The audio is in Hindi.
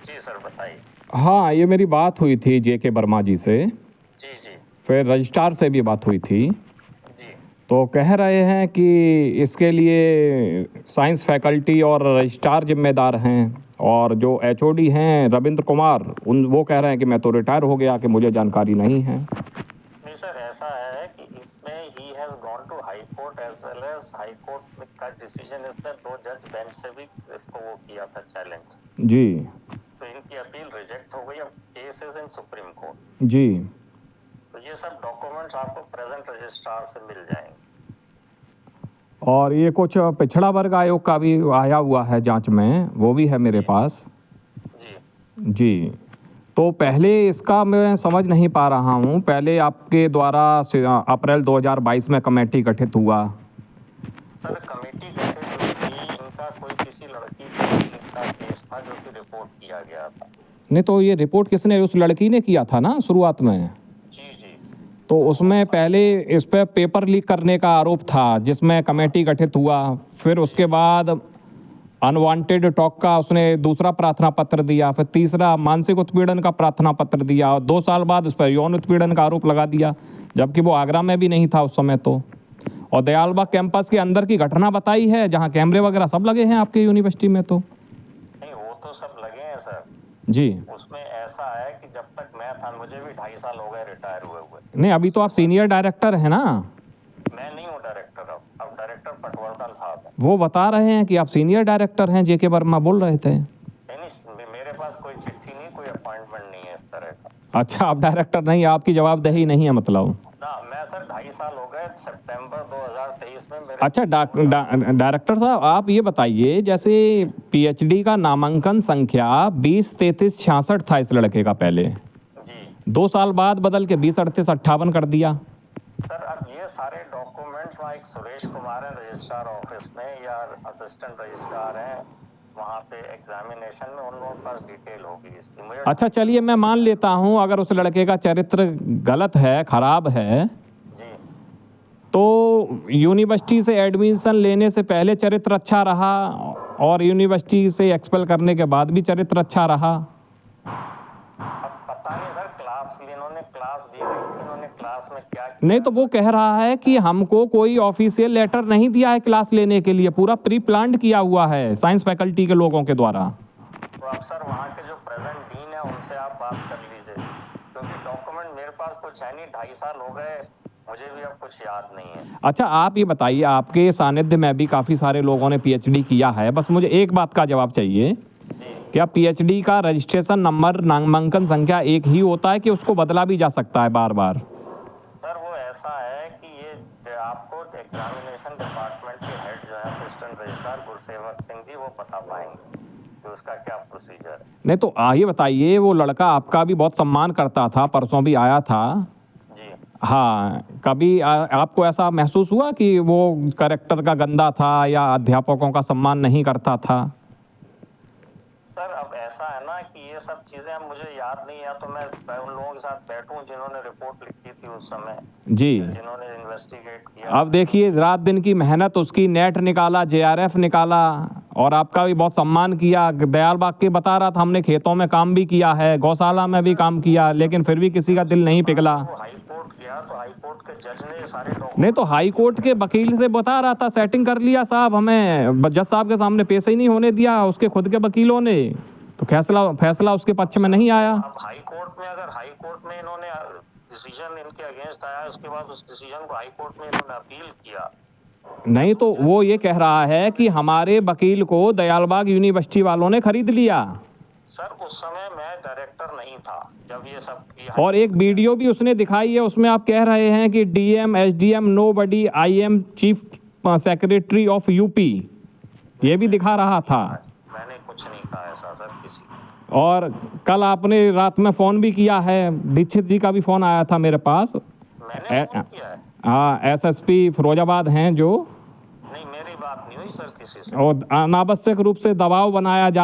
जी सर, बताइए। हाँ, ये मेरी बात हुई थी जेके वर्मा जी से, जी, जी, फिर रजिस्ट्रार से भी बात हुई थी। जी, तो कह रहे हैं कि इसके लिए साइंस फैकल्टी और रजिस्ट्रार जिम्मेदार हैं, और जो एचओडी हैं रविंद्र कुमार, वो कह रहे हैं कि मैं तो रिटायर हो गया, कि मुझे जानकारी नहीं है। नहीं सर, ऐसा है कि इसमें ही has gone to high court as well as high court का डिसीजन इसने 2 जज बेंच से भी इसको वो किया था चैलेंज। जी तो इनकी अपील रिजेक्ट हो गई, अब case is in Supreme Court. जी। तो ये सब डॉक्यूमेंट्स आपको प्रेजेंट रजिस्ट्रार से मिल जाएंगे। और ये कुछ पिछड़ा वर्ग आयोग का भी आया हुआ है जांच में, वो भी है मेरे जी। पास। जी, जी। तो पहले इसका मैं समझ नहीं पा रहा हूँ, पहले आपके द्वारा अप्रैल 2022 में कमेटी गठित हुआ। सर कमेटी गठित हुई थी, इनका कोई किसी लड़की का केस था जो कि रिपोर्ट किया गया था। नहीं तो ये रिपोर्ट किसने, उस लड़की ने किया था ना शुरुआत में। जी, जी। तो उसमें पहले इस पे पेपर लीक करने का आरोप था, जिसमें कमेटी गठित हुआ। फिर उसके बाद अनवांटेड टॉक का उसने दूसरा प्रार्थना पत्र दिया, फिर तीसरा मानसिक उत्पीड़न का प्रार्थना पत्र दिया, और 2 साल बाद उस पर यौन उत्पीड़न का आरोप लगा दिया, जबकि वो आगरा में भी नहीं था उस समय तो। और दयालबाग कैंपस के अंदर की घटना बताई है, जहाँ कैमरे वगैरह सब लगे हैं आपके यूनिवर्सिटी में। तो नहीं, वो तो सब लगे हैं सर। जी। उसमें ऐसा है कि जब तक मैं था, मुझे भी 2.5 साल हो गए रिटायर हुए। नहीं, अभी तो आप सीनियर डायरेक्टर हैं ना। मैं नहीं हूँ डायरेक्टर, अब डायरेक्टर पटवर्धन साहब है। वो बता रहे हैं कि आप सीनियर डायरेक्टर हैं, जेके वर्मा बोल रहे थे। नहीं, मेरे पास कोई चिट्ठी नहीं, कोई अपॉइंटमेंट नहीं है इस तरह का। अच्छा, आप डायरेक्टर नहीं, आपकी जवाबदेही नहीं है मतलब। ना, मैं सर 2.5 साल हो गए, सितंबर 2023 में मेरे। अच्छा, डायरेक्टर साहब आप ये बताइए, जैसे पीएचडी का नामांकन संख्या 20-33-66 था इस लड़के का पहले, जी 2 साल बाद बदल के 20-38-58 कर दिया। सर, अब ये सारे डॉक्यूमेंट्स वहाँ एक सुरेश कुमार है रजिस्ट्रार ऑफिस में, या असिस्टेंट रजिस्ट्रार हैं वहाँ पे एग्जामिनेशन में, उन लोगों के पास डिटेल होगी इसकी। मुझे अच्छा चलिए, मैं मान लेता हूँ अगर उस लड़के का चरित्र गलत है, खराब है, जी तो यूनिवर्सिटी से एडमिशन लेने से पहले चरित्र अच्छा रहा, और यूनिवर्सिटी से एक्सपेल करने के बाद भी चरित्र अच्छा रहा। अब पता नहीं सर, इन्होंने क्लास दी हुई थी, इन्होंने क्लास में क्या किया? नहीं तो वो कह रहा है कि हमको कोई ऑफिशियल लेटर नहीं दिया है क्लास लेने के लिए, पूरा प्री प्लान्ड किया हुआ है साइंस फैकल्टी के लोगों के द्वारा। तो अब सर वहाँ के जो प्रेजेंट डीन है उनसे आप बात कर लीजिए, क्योंकि डॉक्यूमेंट मेरे पास कुछ है नहीं, 2.5 साल हो गए, मुझे भी अब कुछ याद नहीं है। अच्छा, आप ये बताइए, आपके सानिध्य में भी काफ़ी सारे लोगों ने पीएचडी किया है, बस मुझे एक बात का जवाब चाहिए। जी क्या पीएचडी का रजिस्ट्रेशन नंबर, नामांकन संख्या एक ही होता है, कि उसको बदला भी जा सकता है बार बार? सर, वो ऐसा है कि ये आपको एग्जामिनेशन डिपार्टमेंट के हेड जो है असिस्टेंट रजिस्ट्रार गुरसेवक सिंह जी, वो बता पाएंगे कि उसका क्या प्रोसीजर है। नहीं तो ये बताइए, वो लड़का आपका भी बहुत सम्मान करता था, परसों भी आया था। जी हाँ, कभी आपको ऐसा महसूस हुआ कि वो कैरेक्टर का गंदा था, या अध्यापकों का सम्मान नहीं करता था? सर, अब ऐसा है ना कि ये सब चीजें अब मुझे याद नहीं है, तो मैं उन लोगों के साथ बैठूं जिन्होंने रिपोर्ट लिखी थी उस समय, जी। जिन्होंने इन्वेस्टिगेट किया। अब देखिए, रात दिन की मेहनत, उसकी नेट निकाला, जेआरएफ निकाला, और आपका भी बहुत सम्मान किया। दयालबाग के बता रहा था, हमने खेतों में काम भी किया है, गौशाला में भी काम किया, लेकिन फिर भी किसी का दिल नहीं पिघला। हाई कोर्ट गया तो हाई कोर्ट के जज ने सारे नहीं तो हाई कोर्ट के वकील से बता रहा था, सेटिंग कर लिया साहब, हमें जज साहब के सामने पेश ही नहीं होने दिया उसके खुद के वकीलों ने, तो फैसला उसके पक्ष में नहीं आया। अब हाई कोर्ट में, अगर हाई कोर्ट में इन्होंने डिसीजन इनके अगेंस्ट आया, उसके बाद उस डिसीजन को हाई कोर्ट में इन्होंने अपील किया। नहीं तो वो ये कह रहा है कि हमारे वकील को दयालबाग यूनिवर्सिटी वालों ने खरीद लिया। सर, उस समय मैं डायरेक्टर नहीं था जब ये सब किया। और एक वीडियो भी उसने दिखाई है, उसमें आप कह रहे हैं कि DM, SDM, nobody, I am chief secretary of UP, ये भी दिखा रहा था। मैंने कुछ नहीं कहा ऐसा सर किसी। और कल आपने रात में फ़ोन भी किया है, दीक्षित जी का भी फ़ोन आया था मेरे पास। मैंने फोन किया है? हाँ, एसएसपी फिरोजाबाद हैं जो। नहीं, मेरी बात नहीं हुई सर किसी से। और अनावश्यक रूप से दबाव बनाया जा